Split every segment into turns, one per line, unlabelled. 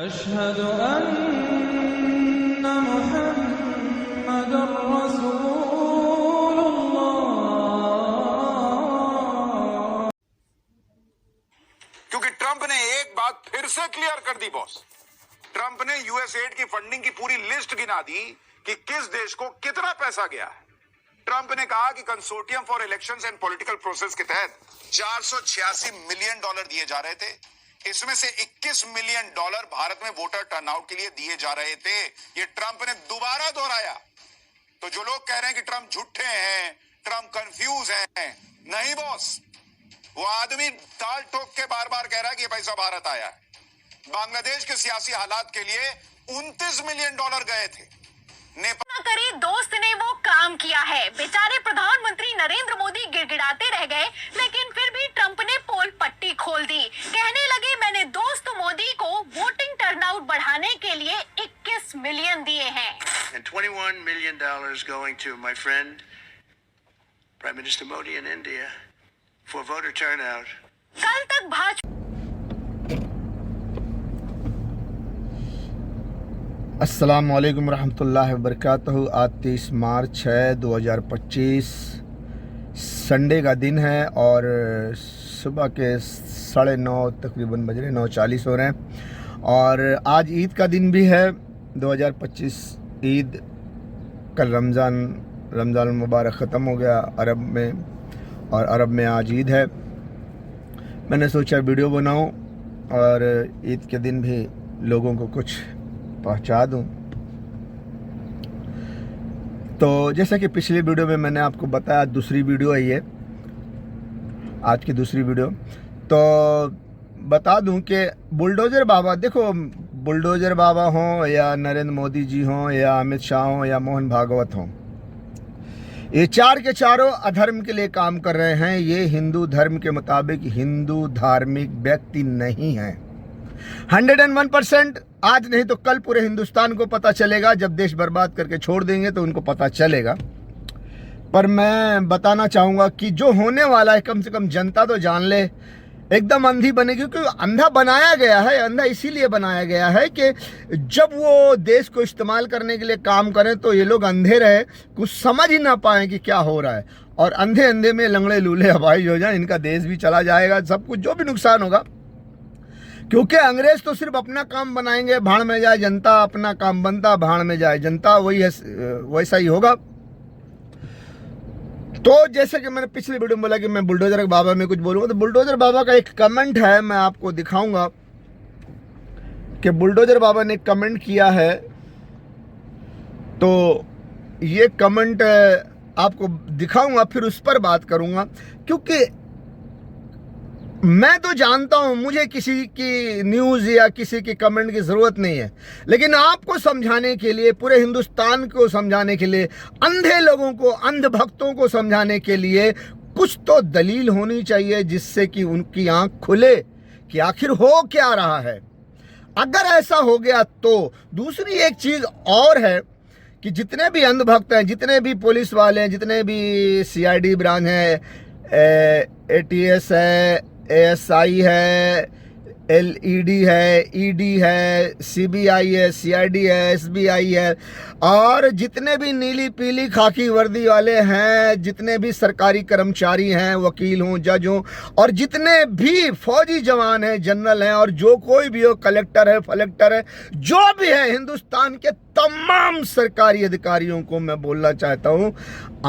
अशहदु अन्ना मुहम्मदुर रसूलुल्लाह।
क्योंकि ट्रंप ने एक बात फिर से क्लियर कर दी बॉस। ट्रंप ने यूएसएड की फंडिंग की पूरी लिस्ट गिना दी कि किस देश को कितना पैसा गया है। ट्रंप ने कहा कि consortium for elections and political process के तहत 486 मिलियन डॉलर दिए जा रहे थे। इसमें से 21 मिलियन डॉलर भारत में वोटर टर्नआउट के लिए दिए जा रहे थे। ये ट्रंप ने दोबारा दोहराया। तो जो लोग कह रहे हैं कि ट्रंप झूठे हैं, ट्रंप कंफ्यूज हैं, नहीं बॉस, वो आदमी ताल ठोक के बार बार कह रहा है कि ये पैसा भारत आया है। बांग्लादेश के सियासी हालात के लिए 29 मिलियन डॉलर गए थे।
नेपाल करे दोस्त ने वो काम किया है। बेचारे प्रधानमंत्री नरेंद्र मोदी गिड़गिड़ाते रह गए, लेकिन फिर भी ट्रंप ने पोल पट्टी खोल दी। कहने लगे मैंने दोस्त मोदी को वोटिंग टर्नआउट बढ़ाने के लिए 21 मिलियन दिए हैं।
And $21 million going to my friend Prime Minister Modi in India for voter turnout.
कल तक भाजपा
अस्सलामु अलैकुम रहमतुल्लाहि वबरकातुहू। आज 30 मार्च है 2025, संडे का दिन है और सुबह के 9:30 तकरीबन बज रहे 9:40 हो रहे हैं। और आज ईद का दिन भी है 2025 ईद। कल रमज़ान मुबारक ख़त्म हो गया अरब में, और अरब में आज ईद है। मैंने सोचा वीडियो बनाऊं और ईद के दिन भी लोगों को कुछ पहुंचा दूं। तो जैसा कि पिछली वीडियो में मैंने आपको बताया, दूसरी वीडियो है ये, आज की दूसरी वीडियो। तो बता दूं कि बुलडोज़र बाबा, देखो बुलडोज़र बाबा हों या नरेंद्र मोदी जी हों या अमित शाह हों या मोहन भागवत हों, ये चार के चारों अधर्म के लिए काम कर रहे हैं। ये हिंदू धर्म के मुताबिक हिंदू धार्मिक व्यक्ति नहीं हैं। 101%। आज नहीं तो कल पूरे हिंदुस्तान को पता चलेगा। जब देश बर्बाद करके छोड़ देंगे तो उनको पता चलेगा। पर मैं बताना चाहूँगा कि जो होने वाला है कम से कम जनता तो जान ले। एकदम अंधी बनेगी, क्योंकि अंधा बनाया गया है। अंधा इसीलिए बनाया गया है कि जब वो देश को इस्तेमाल करने के लिए काम करें तो ये लोग अंधे रहे, कुछ समझ ही ना पाएँ कि क्या हो रहा है। और अंधे अंधे में लंगड़े लूले हवाई हो जाए, इनका देश भी चला जाएगा, सब कुछ जो भी नुकसान होगा। क्योंकि अंग्रेज तो सिर्फ अपना काम बनाएंगे, भाड़ में जाए जनता, अपना काम बनता, भाड़ में जाए जनता, वही है, वैसा ही होगा। तो जैसे कि मैंने पिछले वीडियो में बोला कि मैं बुलडोजर बाबा में कुछ बोलूँगा, तो बुलडोजर बाबा का एक कमेंट है, मैं आपको दिखाऊंगा कि बुलडोजर बाबा ने कमेंट किया है। तो ये कमेंट आपको दिखाऊंगा, फिर उस पर बात करूंगा। क्योंकि मैं तो जानता हूं मुझे किसी की न्यूज़ या किसी की कमेंट की ज़रूरत नहीं है, लेकिन आपको समझाने के लिए, पूरे हिंदुस्तान को समझाने के लिए, अंधे लोगों को, अंधभक्तों को समझाने के लिए कुछ तो दलील होनी चाहिए, जिससे कि उनकी आंख खुले कि आखिर हो क्या रहा है। अगर ऐसा हो गया तो दूसरी एक चीज़ और है कि जितने भी अंधभक्त हैं, जितने भी पुलिस वाले हैं, जितने भी CID ब्रांच हैं, ATS है, ASI है, LED है, ED है, CBI है, CID है, SBI है, और जितने भी नीली पीली खाकी वर्दी वाले हैं, जितने भी सरकारी कर्मचारी हैं, वकील हों, जज हों, और जितने भी फौजी जवान हैं, जनरल हैं, और जो कोई भी हो, कलेक्टर है, फलेक्टर है, जो भी है, हिंदुस्तान के तमाम सरकारी अधिकारियों को मैं बोलना चाहता हूं,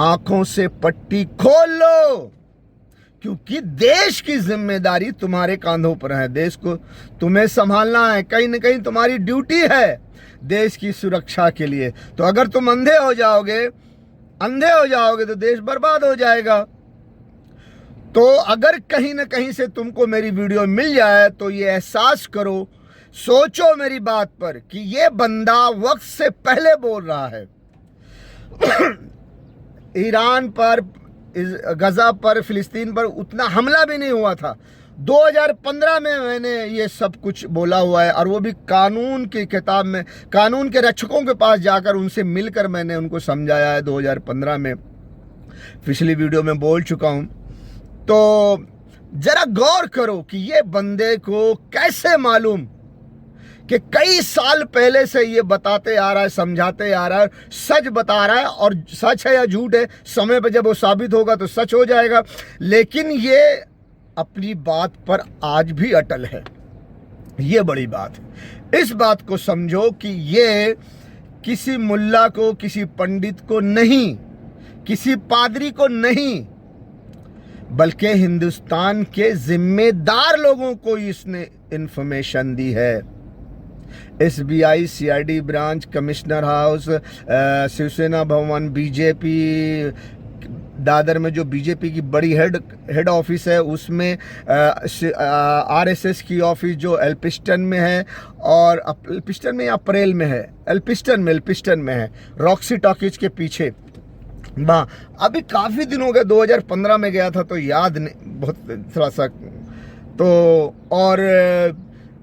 आंखों से पट्टी खोल लो। क्योंकि देश की जिम्मेदारी तुम्हारे कांधों पर है। देश को तुम्हें संभालना है, कहीं ना कहीं तुम्हारी ड्यूटी है देश की सुरक्षा के लिए। तो अगर तुम अंधे हो जाओगे तो देश बर्बाद हो जाएगा। तो अगर कहीं ना कहीं से तुमको मेरी वीडियो मिल जाए तो ये एहसास करो, सोचो मेरी बात पर कि ये बंदा वक्त से पहले बोल रहा है। ईरान पर, गजा पर, फिलिस्तीन पर उतना हमला भी नहीं हुआ था। 2015 में मैंने ये सब कुछ बोला हुआ है, और वो भी कानून की किताब में, कानून के रक्षकों के पास जाकर उनसे मिलकर मैंने उनको समझाया है। 2015 में पिछली वीडियो में बोल चुका हूँ। तो जरा गौर करो कि ये बंदे को कैसे मालूम कि कई साल पहले से ये बताते आ रहा है, समझाते आ रहा है, सच बता रहा है, और सच है या झूठ है समय पर जब वो साबित होगा तो सच हो जाएगा। लेकिन ये अपनी बात पर आज भी अटल है। ये बड़ी बात है। इस बात को समझो कि ये किसी मुल्ला को, किसी पंडित को नहीं, किसी पादरी को नहीं, बल्कि हिंदुस्तान के जिम्मेदार लोगों को इसने इंफॉर्मेशन दी है। SBI, CID branch, commissioner house, Shiv Sena Bhavan, BJP Dadar में जो बीजेपी की बड़ी हेड ऑफिस है, उसमें आरएसएस की ऑफिस जो एल्पिस्टन में है, और एल्पिस्टन में या अप्रैल में है, एल्पिस्टन में है, रॉक्सी टॉकीज के पीछे। वाह, अभी काफ़ी दिन हो गए, 2015 में गया था तो याद नहीं बहुत थोड़ा सा। तो और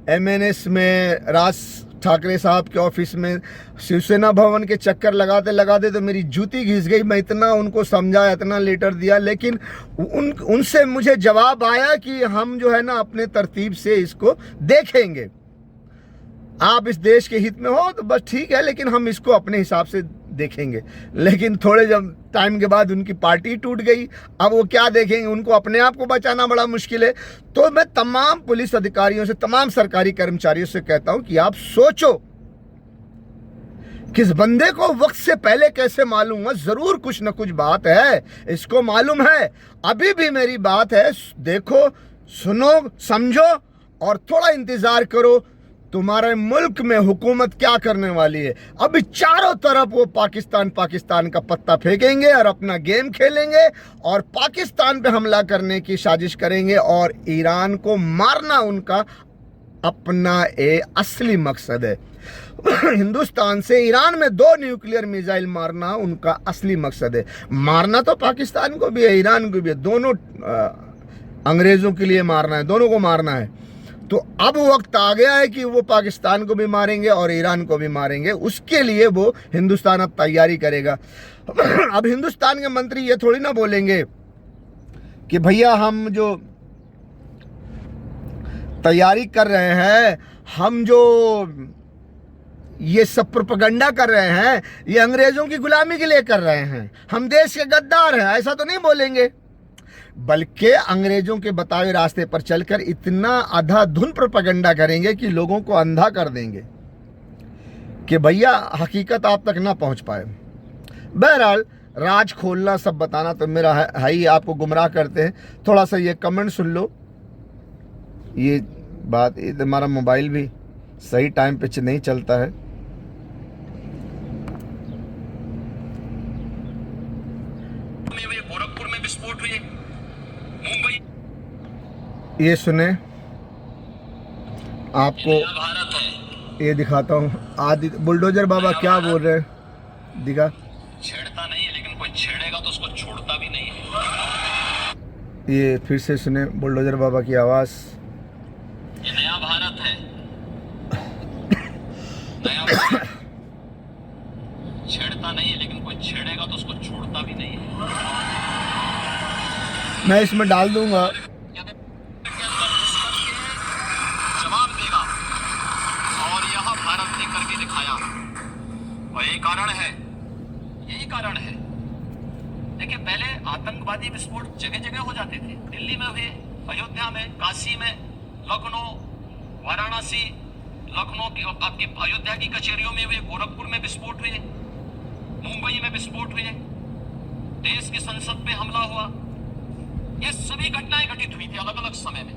एमएनएस में राज ठाकरे साहब के ऑफिस में, शिवसेना भवन के चक्कर लगाते लगाते तो मेरी जूती घिस गई। मैं इतना उनको समझाया, इतना लेटर दिया, लेकिन उनसे मुझे जवाब आया कि हम जो है ना अपने तरतीब से इसको देखेंगे। आप इस देश के हित में हो तो बस ठीक है, लेकिन हम इसको अपने हिसाब से देखेंगे। लेकिन थोड़े जब टाइम के बाद उनकी पार्टी टूट गई। अब वो क्या देखेंगे, उनको अपने आप को बचाना बड़ा मुश्किल है। तो मैं तमाम पुलिस अधिकारियों से, तमाम सरकारी कर्मचारियों से कहता हूं कि आप सोचो, किस बंदे को वक्त से पहले कैसे मालूम है, जरूर कुछ न कुछ बात है, इसको मालूम है। अभी भी मेरी बात है, देखो, सुनो, समझो और थोड़ा इंतजार करो। तुम्हारे मुल्क में हुकूमत क्या करने वाली है। अभी चारों तरफ वो पाकिस्तान का पत्ता फेंकेंगे और अपना गेम खेलेंगे और पाकिस्तान पे हमला करने की साजिश करेंगे, और ईरान को मारना उनका अपना असली मकसद है। हिंदुस्तान से ईरान में 2 न्यूक्लियर मिसाइल मारना उनका असली मकसद है। मारना तो पाकिस्तान को भी है, ईरान को भी है, दोनों अंग्रेजों के लिए मारना है, दोनों को मारना है। तो अब वक्त आ गया है कि वो पाकिस्तान को भी मारेंगे और ईरान को भी मारेंगे। उसके लिए वो हिंदुस्तान अब तैयारी करेगा। अब हिंदुस्तान के मंत्री ये थोड़ी ना बोलेंगे कि भैया हम जो तैयारी कर रहे हैं, हम जो ये सब प्रोपेगेंडा कर रहे हैं, ये अंग्रेजों की गुलामी के लिए कर रहे हैं, हम देश के गद्दार हैं, ऐसा तो नहीं बोलेंगे। बल्कि अंग्रेजों के बताए रास्ते पर चलकर इतना अंधाधुंध प्रोपेगेंडा करेंगे कि लोगों को अंधा कर देंगे कि भैया हकीकत आप तक ना पहुंच पाए। बहरहाल, राज खोलना, सब बताना तो मेरा है ही, आपको गुमराह करते हैं। थोड़ा सा ये कमेंट सुन लो। ये बात, हमारा मोबाइल भी सही टाइम पे नहीं चलता है।
गोरखपुर में विस्फोट हुए, मुंबई,
ये सुने, आपको
भारत है।
ये दिखाता हूँ। आदि बुलडोजर बाबा क्या बोल रहे हैं, दिखा।
छेड़ता नहीं है, लेकिन कोई छेड़ेगा तो उसको छोड़ता भी नहीं है।
ये फिर से सुने बुलडोजर बाबा की आवाज।
ये नया भारत है, नया भारत। छेड़ता नहीं है, लेकिन कोई छेड़ेगा तो उसको छोड़ता भी नहीं है।
मैं इसमें डाल दूंगा,
जवाब देगा, और यह भारत ने करके दिखाया। और यही कारण है। देखिए, पहले आतंकवादी विस्फोट जगह जगह हो जाते थे। दिल्ली में हुए, अयोध्या में, काशी में, लखनऊ, वाराणसी, लखनऊ की, आपकी अयोध्या की कचहरियों में हुए, गोरखपुर में विस्फोट हुए, मुंबई में विस्फोट हुए, देश की संसद पे हमला हुआ। ये सभी घटनाएं घटित हुई थी अलग अलग समय में।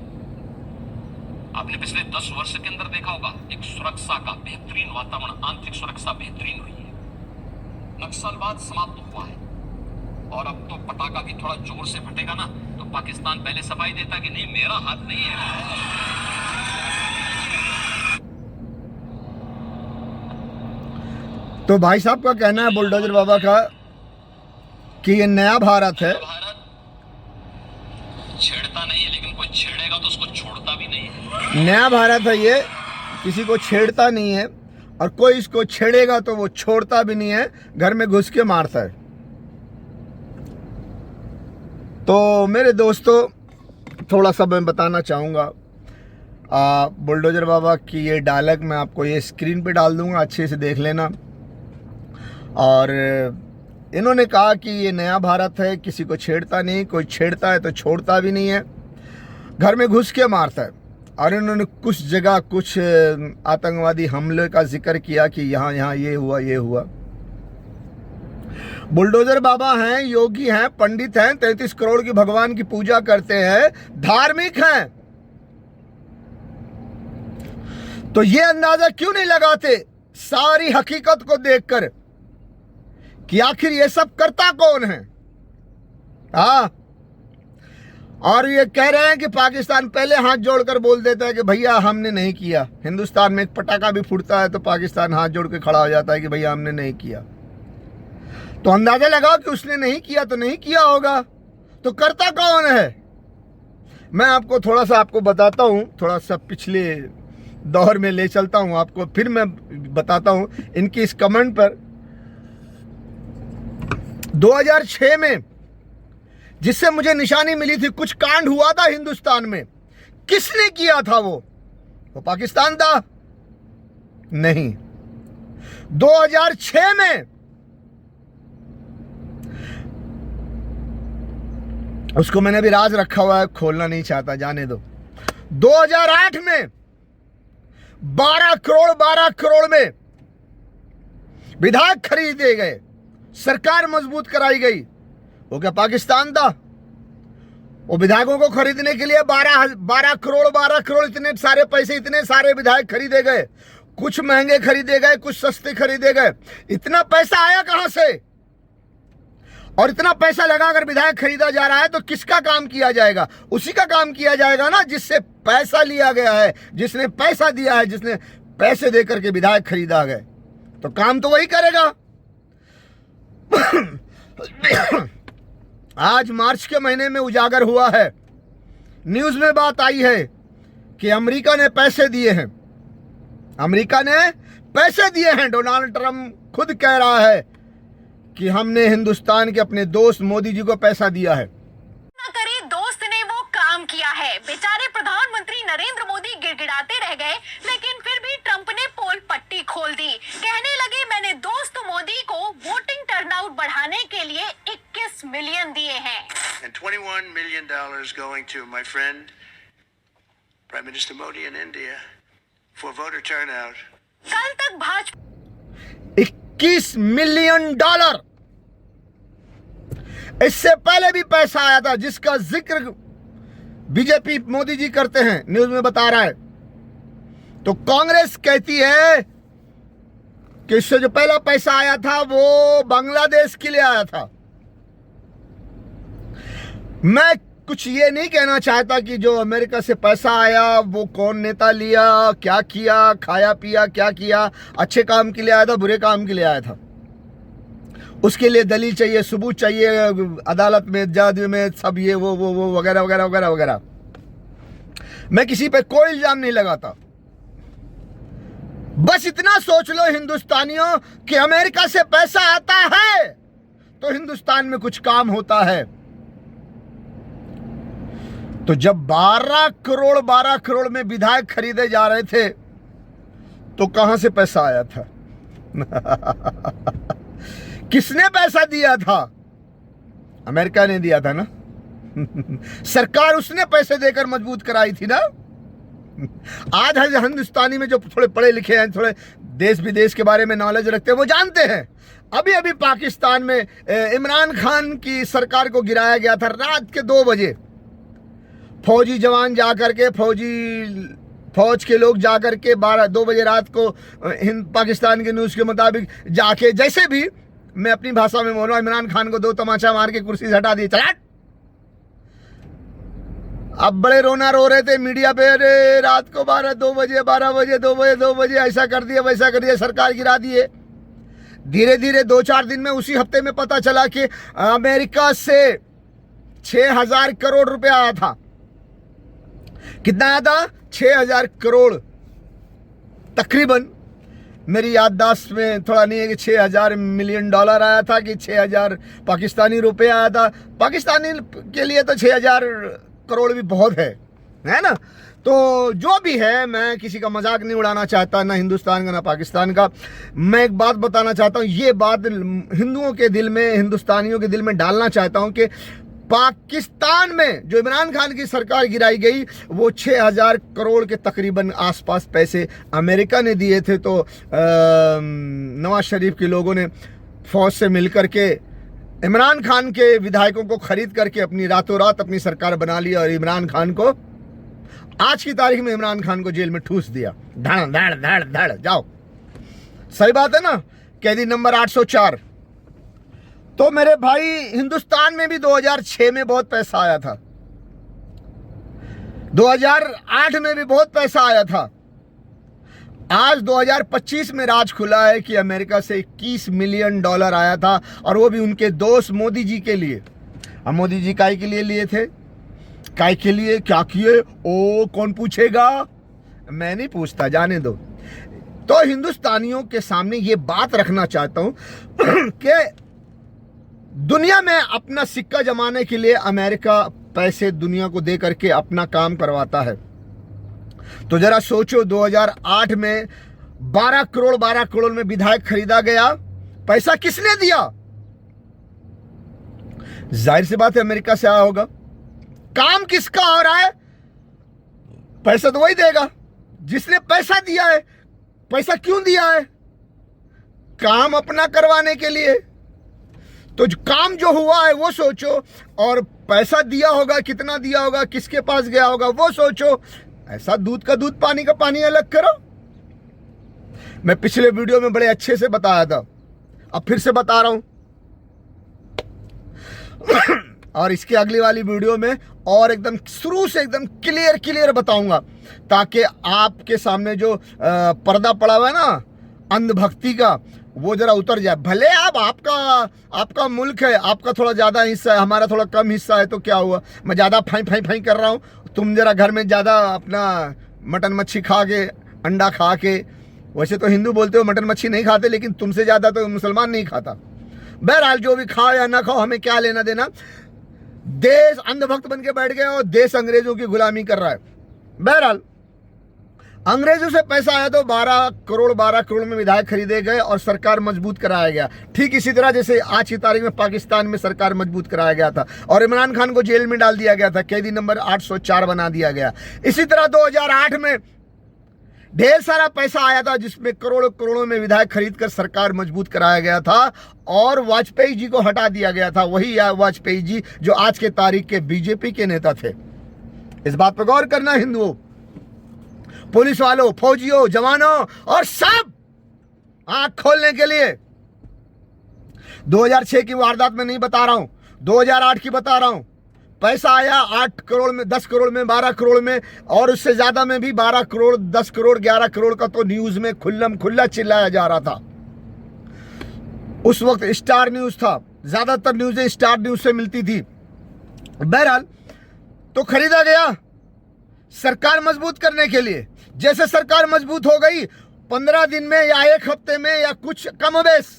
आपने पिछले 10 वर्ष के अंदर देखा होगा, एक सुरक्षा का बेहतरीन वातावरण, आंतरिक सुरक्षा बेहतरीन हुई है। नक्सलवाद समाप्त हुआ है, और अब तो पटाखा भी थोड़ा जोर से फटेगा ना, तो पाकिस्तान पहले सफाई देता कि नहीं, मेरा हाथ नहीं है।
तो भाई साहब का कहना है, बुलडोजर बाबा का, कि ये नया भारत है।
भारत छेड़ता नहीं है, लेकिन कोई छेड़ेगा तो उसको छोड़ता भी नहीं है।
नया भारत है ये, किसी को छेड़ता नहीं है, और कोई इसको छेड़ेगा तो वो छोड़ता भी नहीं है, घर में घुस के मारता है। तो मेरे दोस्तों, थोड़ा सा मैं बताना चाहूँगा, बुलडोजर बाबा की ये डायलॉग मैं आपको ये स्क्रीन पे डाल दूंगा, अच्छे से देख लेना। और इन्होंने कहा कि ये नया भारत है, किसी को छेड़ता नहीं, कोई छेड़ता है तो छोड़ता भी नहीं है, घर में घुस के मारता है। और इन्होंने कुछ जगह कुछ आतंकवादी हमले का जिक्र किया कि यहाँ यहाँ ये हुआ ये हुआ। बुलडोजर बाबा हैं, योगी हैं, पंडित हैं, 33 करोड़ की भगवान की पूजा करते हैं, धार्मिक हैं, तो ये अंदाजा क्यों नहीं लगाते सारी हकीकत को देखकर कि आखिर ये सब करता कौन है? हाँ, और ये कह रहे हैं कि पाकिस्तान पहले हाथ जोड़कर बोल देता है कि भैया हमने नहीं किया। हिंदुस्तान में एक पटाखा भी फूटता है तो पाकिस्तान हाथ जोड़ के खड़ा हो जाता है कि भैया हमने नहीं किया। तो अंदाजा लगाओ कि उसने नहीं किया तो नहीं किया होगा, तो करता कौन है? मैं आपको थोड़ा सा आपको बताता हूं, थोड़ा सा पिछले दौर में ले चलता हूं आपको, फिर मैं बताता हूं इनकी इस कमेंट पर। 2006 में जिससे मुझे निशानी मिली थी, कुछ कांड हुआ था हिंदुस्तान में, किसने किया था? वो पाकिस्तान था? नहीं। 2006 में उसको मैंने भी राज रखा हुआ है, खोलना नहीं चाहता, जाने दो। 2008 में 12 करोड़ में विधायक खरीदे गए, सरकार मजबूत कराई गई। वो क्या पाकिस्तान था? वो विधायकों को खरीदने के लिए 12 करोड़ इतने सारे पैसे, इतने सारे विधायक खरीदे गए। कुछ महंगे खरीदे गए, कुछ सस्ते खरीदे गए। इतना पैसा आया कहां से? और इतना पैसा लगाकर विधायक खरीदा जा रहा है तो किसका काम किया जाएगा? उसी का काम किया जाएगा ना जिससे पैसा लिया गया है, जिसने पैसा दिया है, जिसने पैसे देकर के विधायक खरीदा गया, तो काम तो वही करेगा। आज मार्च के महीने में उजागर हुआ है, न्यूज में बात आई है कि अमेरिका ने पैसे दिए हैं, अमेरिका ने पैसे दिए हैं। डोनाल्ड ट्रंप खुद कह रहा है कि हमने हिंदुस्तान के अपने दोस्त मोदी जी को पैसा दिया है।
ना करे दोस्त ने वो काम किया है। बेचारे प्रधानमंत्री नरेंद्र मोदी गिड़गिड़ाते रह गए, लेकिन फिर भी ट्रंप ने पोल पट्टी खोल दी। कहने लगे मैंने दोस्त मोदी को वोटिंग टर्नआउट बढ़ाने के लिए 21 मिलियन दिए हैं।
And $21 million going to my friend, Prime Minister Modi in India, for voter turnout.
कल तक भाजपा
$21 मिलियन। इससे पहले भी पैसा आया था जिसका जिक्र बीजेपी मोदी जी करते हैं, न्यूज में बता रहा है। तो कांग्रेस कहती है कि इससे जो पहला पैसा आया था वो बांग्लादेश के लिए आया था। मैं कुछ ये नहीं कहना चाहता कि जो अमेरिका से पैसा आया वो कौन नेता लिया, क्या किया, खाया पिया क्या किया, अच्छे काम के लिए आया था, बुरे काम के लिए आया था, उसके लिए दलील चाहिए, सबूत चाहिए, अदालत में, जज में, सब ये वो वगैरह वगैरह वगैरह वगैरह। मैं किसी पे कोई इल्जाम नहीं लगाता, बस इतना सोच लो हिंदुस्तानियों कि अमेरिका से पैसा आता है तो हिंदुस्तान में कुछ काम होता है। तो जब 12 करोड़ में विधायक खरीदे जा रहे थे तो कहां से पैसा आया था? किसने पैसा दिया था? अमेरिका ने दिया था ना। सरकार उसने पैसे देकर मजबूत कराई थी ना। आज हिंदुस्तानी में जो थोड़े पढ़े लिखे हैं, थोड़े देश विदेश के बारे में नॉलेज रखते हैं, वो जानते हैं अभी पाकिस्तान में इमरान खान की सरकार को गिराया गया था। रात के 2 बजे फौजी जवान जाकर के, फौज के लोग जाकर के 2 बजे रात को पाकिस्तान के न्यूज़ के मुताबिक जाके, जैसे भी, मैं अपनी भाषा में बोल रहा हूं, इमरान खान को 2 तमाचा मार के कुर्सी से हटा दिए, चला। अब बड़े रोना रो रहे थे मीडिया पे, अरे रात को 12 बजे ऐसा कर दिया, वैसा कर दिया, सरकार गिरा दिए। धीरे धीरे 2-4 दिन में, उसी हफ्ते में पता चला कि अमेरिका से 6,000 करोड़ रुपया आया था। कितना आया था? 6,000 करोड़ तकरीबन। मेरी याददाश्त में थोड़ा नहीं है कि $6,000 मिलियन आया था कि 6,000 पाकिस्तानी रुपए आया था। पाकिस्तानी के लिए तो 6,000 करोड़ भी बहुत है ना। तो जो भी है, मैं किसी का मजाक नहीं उड़ाना चाहता, ना हिंदुस्तान का ना पाकिस्तान का। मैं एक बात बताना चाहता हूँ, ये बात हिंदुओं के दिल में, हिंदुस्तानियों के दिल में डालना चाहता हूँ कि पाकिस्तान में जो इमरान खान की सरकार गिराई गई, वो 6000 करोड़ के तकरीबन आसपास पैसे अमेरिका ने दिए थे। तो नवाज शरीफ के लोगों ने फौज से मिलकर के इमरान खान के विधायकों को खरीद करके अपनी रातों रात अपनी सरकार बना ली, और इमरान खान को आज की तारीख में इमरान खान को जेल में ठूस दिया। धड़ धड़ धड़ धड़ जाओ। सही बात है ना। कैदी नंबर 804। तो मेरे भाई, हिंदुस्तान में भी 2006 में बहुत पैसा आया था, 2008 में भी बहुत पैसा आया था। आज 2025 में राज खुला है कि अमेरिका से $21 मिलियन आया था, और वो भी उनके दोस्त मोदी जी के लिए। अब मोदी जी काय के लिए लिए थे, काय के लिए क्या किए, ओ कौन पूछेगा, मैं नहीं पूछता, जाने दो। तो हिंदुस्तानियों के सामने ये बात रखना चाहता हूं कि दुनिया में अपना सिक्का जमाने के लिए अमेरिका पैसे दुनिया को दे करके अपना काम करवाता है। तो जरा सोचो, 2008 में 12 करोड़ में विधायक खरीदा गया। पैसा किसने दिया? जाहिर सी बात है अमेरिका से आया होगा। काम किसका हो रहा है? पैसा तो वही देगा जिसने पैसा दिया है। पैसा क्यों दिया है? काम अपना करवाने के लिए। तो काम जो हुआ है वो सोचो, और पैसा दिया होगा, कितना दिया होगा, किसके पास गया होगा वो सोचो। ऐसा दूध का दूध पानी का पानी अलग करो। मैं पिछले वीडियो में बड़े अच्छे से बताया था, अब फिर से बता रहा हूं और इसके अगली वाली वीडियो में और एकदम शुरू से एकदम क्लियर बताऊंगा, ताकि आपके सामने जो पर्दा पड़ा हुआ है ना अंधभक्ति का, वो जरा उतर जाए। भले आपका मुल्क है, आपका थोड़ा ज्यादा हिस्सा है, हमारा थोड़ा कम हिस्सा है, तो क्या हुआ, मैं ज्यादा फाई कर रहा हूँ, तुम जरा घर में ज्यादा अपना मटन मच्छी खा के, अंडा खा के। वैसे तो हिंदू बोलते हो मटन मच्छी नहीं खाते, लेकिन तुमसे ज्यादा तो मुसलमान नहीं खाता। बहरहाल जो भी खाओ या ना खाओ, हमें क्या लेना देना। देश अंधभक्त बन के बैठ गए और देश अंग्रेजों की गुलामी कर रहा है। बहरहाल अंग्रेजों से पैसा आया तो 12 करोड़ में विधायक खरीदे गए और सरकार मजबूत कराया गया। ठीक इसी तरह जैसे आज की तारीख में पाकिस्तान में सरकार मजबूत कराया गया था और इमरान खान को जेल में डाल दिया गया था, कैदी नंबर 804 बना दिया गया। इसी तरह 2008 में ढेर सारा पैसा आया था, जिसमें करोड़ों में विधायक खरीद कर सरकार मजबूत कराया गया था और वाजपेयी जी को हटा दिया गया था। वही वाजपेयी जी जो आज के तारीख के बीजेपी के नेता थे। इस बात पर गौर करना हिंदुओं, पुलिस वालों, फौजियों, जवानों और सब आंख खोलने के लिए। 2006 की वारदात में नहीं बता रहा हूं, 2008 की बता रहा हूं। पैसा आया 8 करोड़ में, 10 करोड़ में, 12 करोड़ में, और उससे ज्यादा में भी 12 करोड़, 10 करोड़, 11 करोड़ का तो न्यूज में खुल्लम खुल्ला चिल्लाया जा रहा था। उस वक्त स्टार न्यूज था, ज्यादातर न्यूज़ें स्टार न्यूज से मिलती थी। बहरहाल तो खरीदा गया सरकार मजबूत करने के लिए। जैसे सरकार मजबूत हो गई, 15 दिन में या 1 हफ्ते में या कुछ कम बेस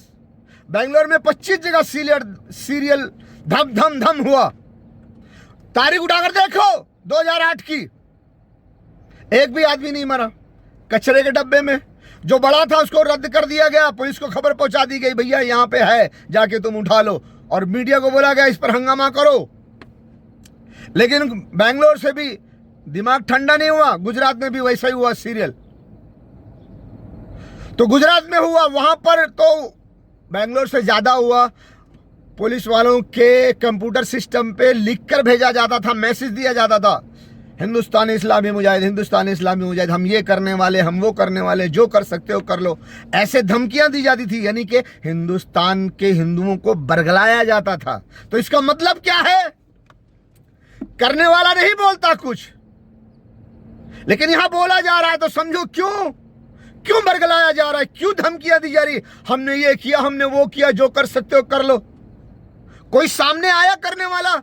बेंगलोर में 25 जगह सीरियल धम धम धम हुआ। तारीख उठाकर देखो 2008 की, एक भी आदमी नहीं मरा। कचरे के डब्बे में जो बड़ा था उसको रद्द कर दिया गया, पुलिस को खबर पहुंचा दी गई, भैया यहां पे है, जाके तुम उठा लो, और मीडिया को बोला गया इस पर हंगामा करो। लेकिन बेंगलोर से भी दिमाग ठंडा नहीं हुआ, गुजरात में भी वैसा ही हुआ सीरियल। तो गुजरात में हुआ, वहां पर तो बेंगलोर से ज्यादा हुआ। पुलिस वालों के कंप्यूटर सिस्टम पे लिखकर भेजा जाता था, मैसेज दिया जाता था, हिंदुस्तानी इस्लामी मुजाहिद, हिंदुस्तानी इस्लामी मुजाहिद, हम ये करने वाले, हम वो करने वाले, जो कर सकते हो कर लो। ऐसे धमकियां दी जाती थी, यानी कि हिंदुस्तान के हिंदुओं को बरगलाया जाता था। तो इसका मतलब क्या है? करने वाला नहीं बोलता कुछ, लेकिन यहां बोला जा रहा है। तो समझो क्यों बरगलाया जा रहा है, क्यों धमकियां दी जा रही। हमने ये किया, हमने वो किया, जो कर सकते हो कर लो। कोई सामने आया करने वाला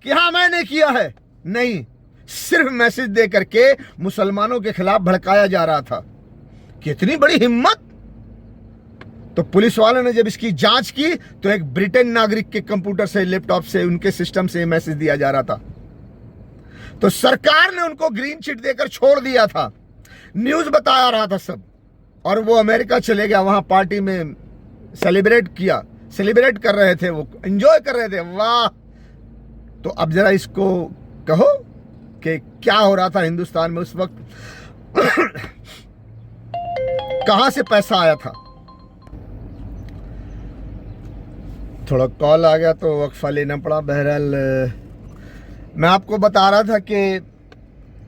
कि हाँ मैंने किया है? नहीं, सिर्फ मैसेज दे करके मुसलमानों के खिलाफ भड़काया जा रहा था। कितनी बड़ी हिम्मत। तो पुलिस वालों ने जब इसकी जांच की तो एक ब्रिटेन नागरिक के कंप्यूटर से, लैपटॉप से, उनके सिस्टम से मैसेज दिया जा रहा था। तो सरकार ने उनको ग्रीन चिट देकर छोड़ दिया था, न्यूज़ बताया रहा था सब, और वो अमेरिका चले गया, वहाँ पार्टी में सेलिब्रेट कर रहे थे, वो एंजॉय कर रहे थे। वाह! तो अब जरा इसको कहो कि क्या हो रहा था हिंदुस्तान में उस वक्त, कहां से पैसा आया था। थोड़ा कॉल आ गया तो वक्फा लेना पड़ा। बहरहाल मैं आपको बता रहा था कि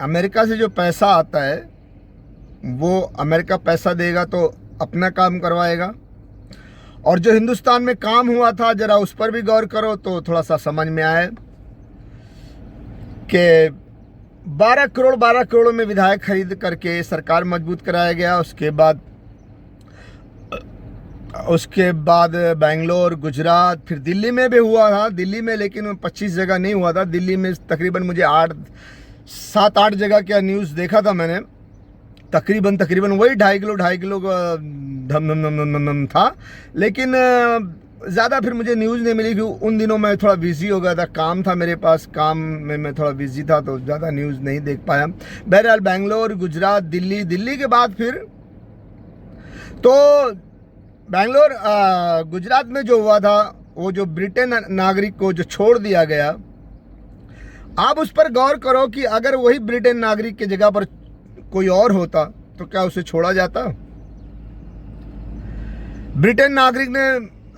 अमेरिका से जो पैसा आता है वो अमेरिका पैसा देगा तो अपना काम करवाएगा, और जो हिंदुस्तान में काम हुआ था जरा उस पर भी गौर करो तो थोड़ा सा समझ में आए कि 12 करोड़ में विधायक खरीद करके सरकार मजबूत कराया गया। उसके बाद बेंगलोर, गुजरात, फिर दिल्ली में भी हुआ था। दिल्ली में लेकिन 25 जगह नहीं हुआ था, दिल्ली में तकरीबन मुझे 7-8 जगह का न्यूज़ देखा था मैंने। तकरीबन वही 2.5 किलो धम था, लेकिन ज़्यादा फिर मुझे न्यूज़ नहीं मिली क्योंकि उन दिनों मैं थोड़ा बिजी हो गया था, काम था मेरे पास, काम में मैं थोड़ा बिजी था तो ज़्यादा न्यूज़ नहीं देख पाया। बहरहाल बेंगलोर, गुजरात, दिल्ली के बाद फिर तो बेंगलोर गुजरात में जो हुआ था, वो जो ब्रिटेन नागरिक को जो छोड़ दिया गया, आप उस पर गौर करो कि अगर वही ब्रिटेन नागरिक की जगह पर कोई और होता तो क्या उसे छोड़ा जाता। ब्रिटेन नागरिक ने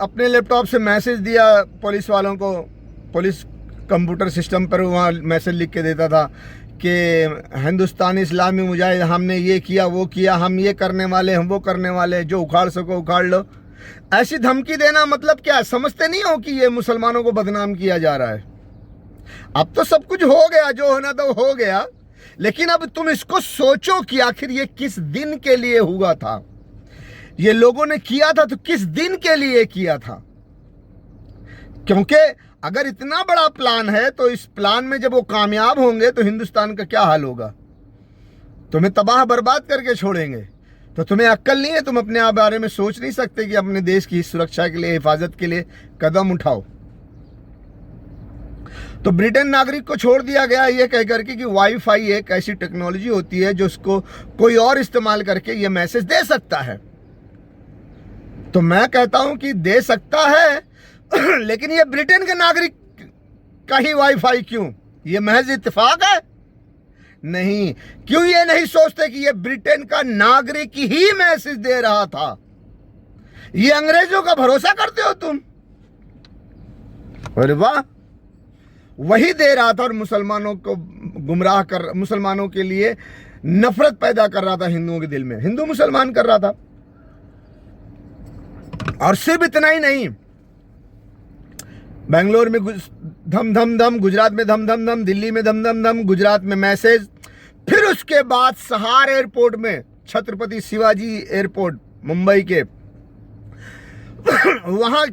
अपने लैपटॉप से मैसेज दिया पुलिस वालों को, पुलिस कंप्यूटर सिस्टम पर वहाँ मैसेज लिख के देता था कि हिंदुस्तानी इस्लामी मुजाहिद हमने ये किया वो किया, हम ये करने वाले, हम वो करने वाले, जो उखाड़ सको उखाड़ लो। ऐसी धमकी देना मतलब क्या, समझते नहीं हो कि ये मुसलमानों को बदनाम किया जा रहा है। अब तो सब कुछ हो गया, जो होना तो हो गया, लेकिन अब तुम इसको सोचो कि आखिर ये किस दिन के लिए हुआ था, ये लोगों ने किया था तो किस दिन के लिए किया था। क्योंकि अगर इतना बड़ा प्लान है तो इस प्लान में जब वो कामयाब होंगे तो हिंदुस्तान का क्या हाल होगा, तुम्हें तबाह बर्बाद करके छोड़ेंगे। तो तुम्हें अक्ल नहीं है, तुम अपने आप बारे में सोच नहीं सकते कि अपने देश की सुरक्षा के लिए, हिफाजत के लिए कदम उठाओ। तो ब्रिटेन नागरिक को छोड़ दिया गया ये कह करके कि वाईफाई एक ऐसी टेक्नोलॉजी होती है जो उसको कोई और इस्तेमाल करके ये मैसेज दे सकता है। तो मैं कहता हूं कि दे सकता है लेकिन ये ब्रिटेन के नागरिक का ही वाईफाई क्यों, ये महज इत्तेफाक है? नहीं। क्यों ये नहीं सोचते कि ये ब्रिटेन का नागरिक ही मैसेज दे रहा था? ये अंग्रेजों का भरोसा करते हो तुम? अरे वाह, वही दे रहा था और मुसलमानों को गुमराह कर, मुसलमानों के लिए नफरत पैदा कर रहा था हिंदुओं के दिल में, हिंदू मुसलमान कर रहा था। और सिर्फ इतना ही नहीं, बेंगलोर में धम धम धम, गुजरात में धम धम धम, दिल्ली में धम धम धम, गुजरात में मैसेज। फिर उसके बाद सहार एयरपोर्ट में, छत्रपति शिवाजी एयरपोर्ट मुंबई के, वहां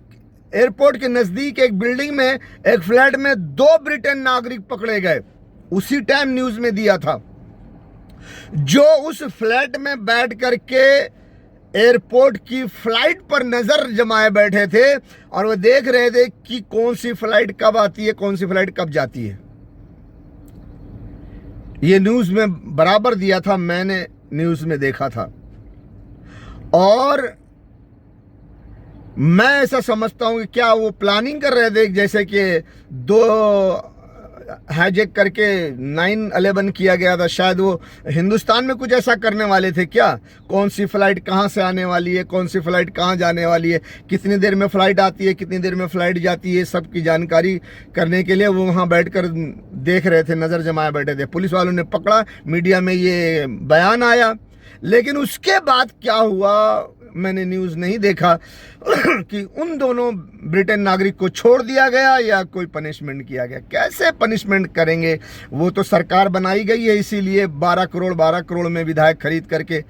एयरपोर्ट के नजदीक एक बिल्डिंग में, एक फ्लैट में 2 ब्रिटेन नागरिक पकड़े गए। उसी टाइम न्यूज में दिया था, जो उस फ्लैट में बैठ करके एयरपोर्ट की फ्लाइट पर नजर जमाए बैठे थे और वो देख रहे थे कि कौन सी फ्लाइट कब आती है, कौन सी फ्लाइट कब जाती है। ये न्यूज में बराबर दिया था, मैंने न्यूज में देखा था। और मैं ऐसा समझता हूं कि क्या वो प्लानिंग कर रहे थे, जैसे कि 2 हाईजैक करके 9/11 किया गया था, शायद वो हिंदुस्तान में कुछ ऐसा करने वाले थे क्या? कौन सी फ्लाइट कहां से आने वाली है, कौन सी फ्लाइट कहां जाने वाली है, कितनी देर में फ्लाइट आती है, कितनी देर में फ्लाइट जाती है, सब की जानकारी करने के लिए वो वहां बैठकर देख रहे थे, नजर जमाए बैठे थे। पुलिस वालों ने पकड़ा, मीडिया में ये बयान आया, लेकिन उसके बाद क्या हुआ मैंने न्यूज़ नहीं देखा कि उन दोनों ब्रिटेन नागरिक को छोड़ दिया गया या कोई पनिशमेंट किया गया। कैसे पनिशमेंट करेंगे, वो तो सरकार बनाई गई है इसीलिए 12 करोड़ में विधायक खरीद करके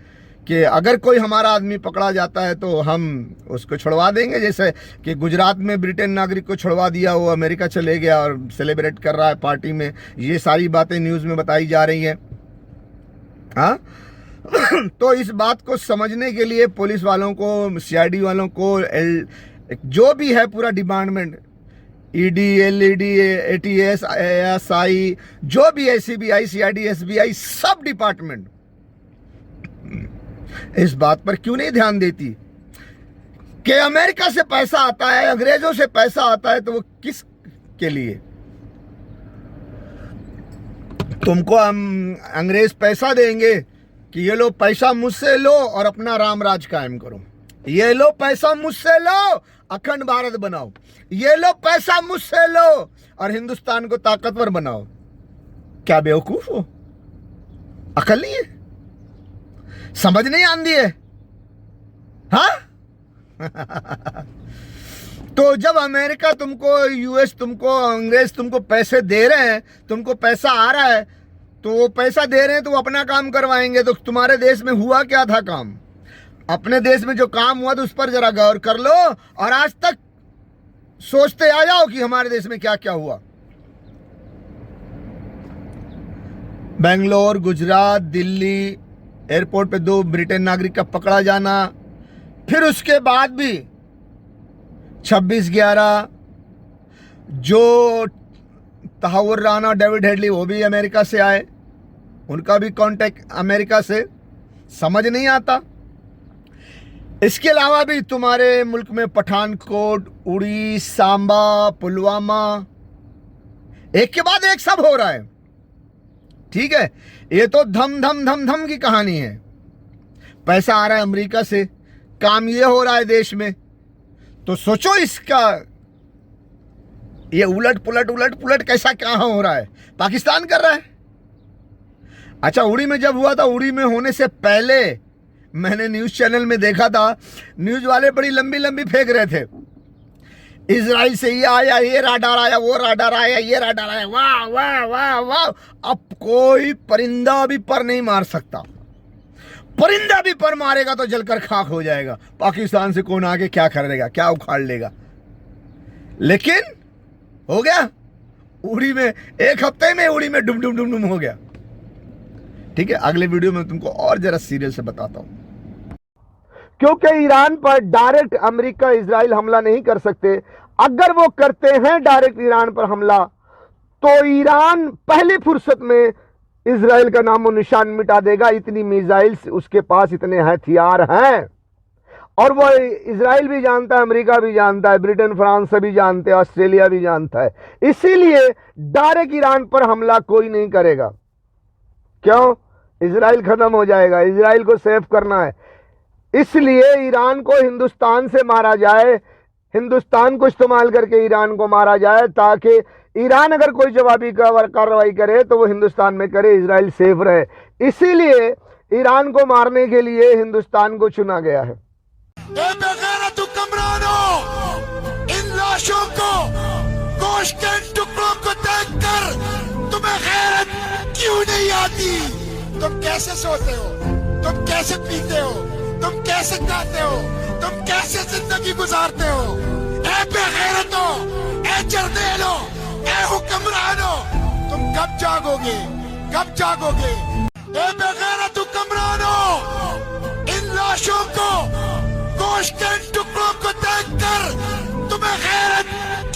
कि अगर कोई हमारा आदमी पकड़ा जाता है तो हम उसको छुड़वा देंगे। जैसे कि गुजरात में ब्रिटेन नागरिक को छुड़वा दिया, वो अमेरिका चले गया और सेलिब्रेट कर रहा है पार्टी में। ये सारी बातें न्यूज़ में बताई जा रही हैं। हाँ, तो इस बात को समझने के लिए पुलिस वालों को, CID वालों को, जो भी है पूरा department, ED, LED, ATS, ASI, जो भी है, सीबीआई, सीआईडी, एसबीआई, सब डिपार्टमेंट इस बात पर क्यों नहीं ध्यान देती कि अमेरिका से पैसा आता है, अंग्रेजों से पैसा आता है, तो वो किस के लिए? तुमको हम अंग्रेज पैसा देंगे कि ये लो पैसा मुझसे लो और अपना राम राज कायम करो, ये लो पैसा मुझसे लो अखंड भारत बनाओ, ये लो पैसा मुझसे लो और हिंदुस्तान को ताकतवर बनाओ। क्या बेवकूफ हो? अकल नहीं है? समझ नहीं आती है? हाँ? तो जब अमेरिका तुमको, यूएस तुमको, अंग्रेज तुमको पैसे दे रहे हैं, तुमको पैसा आ रहा है, तो वो पैसा दे रहे हैं तो वो अपना काम करवाएंगे। तो तुम्हारे देश में हुआ क्या था काम? अपने देश में जो काम हुआ तो उस पर जरा गौर कर लो और आज तक सोचते आ जाओ कि हमारे देश में क्या क्या हुआ। बेंगलोर, गुजरात, दिल्ली एयरपोर्ट पे 2 ब्रिटेन नागरिक का पकड़ा जाना, फिर उसके बाद भी 26/11 जो तहावुर राना, डेविड हेडली, वो भी अमेरिका से आए, उनका भी कांटेक्ट अमेरिका से। समझ नहीं आता। इसके अलावा भी तुम्हारे मुल्क में पठानकोट, उड़ी, सांबा, पुलवामा, एक के बाद एक सब हो रहा है। ठीक है, ये तो धम धम धम धम की कहानी है। पैसा आ रहा है अमेरिका से, काम ये हो रहा है देश में, तो सोचो इसका ये उलट पुलट कैसा क्या हो रहा है। पाकिस्तान कर रहा है। अच्छा, उड़ी में जब हुआ था, उड़ी में होने से पहले मैंने न्यूज चैनल में देखा था, न्यूज वाले बड़ी लंबी लंबी फेंक रहे थे, इजराइल से ये आया, ये राडार आया, वो राडार आया, ये राडार आया, वाह वाह वाह वाह। अब कोई परिंदा भी पर नहीं मार सकता। परिंदा भी पर मारेगा तो जलकर खाक हो जाएगा। पाकिस्तान से कौन आके क्या कर लेगा, क्या उखाड़ लेगा। लेकिन हो गया उड़ी में, 1 हफ्ते में उड़ी में डुम डुम डुम डुम हो गया। ठीक है, अगले वीडियो में तुमको और जरा सीरियल से बताता हूं। क्योंकि ईरान पर डायरेक्ट अमेरिका, इजराइल हमला नहीं कर सकते। अगर वो करते हैं डायरेक्ट ईरान पर हमला, तो ईरान पहली फुर्सत में इजराइल का नामो निशान मिटा देगा। इतनी मिसाइल्स उसके पास, इतने हथियार हैं, और वो इजराइल भी जानता है, अमेरिका भी जानता है, ब्रिटेन, फ्रांस सभी जानते हैं, ऑस्ट्रेलिया भी जानता है। इसीलिए डायरेक्ट ईरान पर हमला कोई नहीं करेगा। क्यों? इजराइल खत्म हो जाएगा, इजराइल को सेव करना है। इसलिए ईरान को हिंदुस्तान से मारा जाए, हिंदुस्तान को इस्तेमाल करके ईरान को मारा जाए, ताकि ईरान अगर कोई जवाबी कार्रवाई करे तो वो हिंदुस्तान में करे, इजराइल सेफ रहे। इसीलिए ईरान को मारने के लिए हिंदुस्तान को चुना गया है।
इन लाशों को, गोश्त के टुकड़ों को देखकर तुम्हें गैरत क्यों नहीं आती? तुम कैसे सोते हो? तुम कैसे पीते हो? तुम कैसे खाते हो? तुम कैसे जिंदगी गुजारते हो? ए बेगैरतो, ए जर्देलो, ए हुक्मरानो, तुम कब जागोगे? कब जागोगे? ए बेगैरत हुक्मरानो, इन लाशों को, गोश्त के टुकड़ों को देखकर तुम्हें गैरत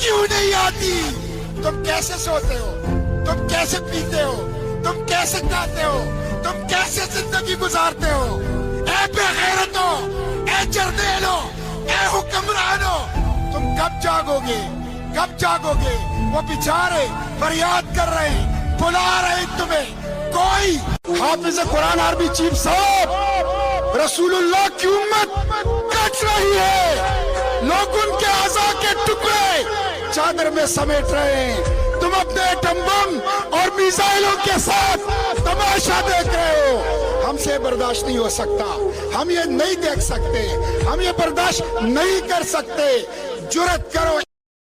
क्यों नहीं आती? तुम कैसे सोते हो? तुम कैसे पीते हो? तुम कैसे खाते हो? तुम कैसे जिंदगी गुजारते हो? ए बेगैरतो, ए जर्देलो, ए हुक्मरानो, तुम कब जागोगे? कब जागोगे? वो बेचारे फरियाद कर रहे हैं, बुला रहे हैं तुम्हें। कोई हाफिज कुरान आर्मी चीफ साहब रसूलुल्लाह की उम्मत कट रही है, लोग उनके आज़ा के टुकड़े चादर में समेट रहे हैं। तुम अपने एटम बम और मिसाइलों के साथ तमाशा देख रहे हो। हमसे बर्दाश्त नहीं हो सकता, हम ये नहीं देख सकते, हम ये बर्दाश्त नहीं कर सकते। जुर्रत करो।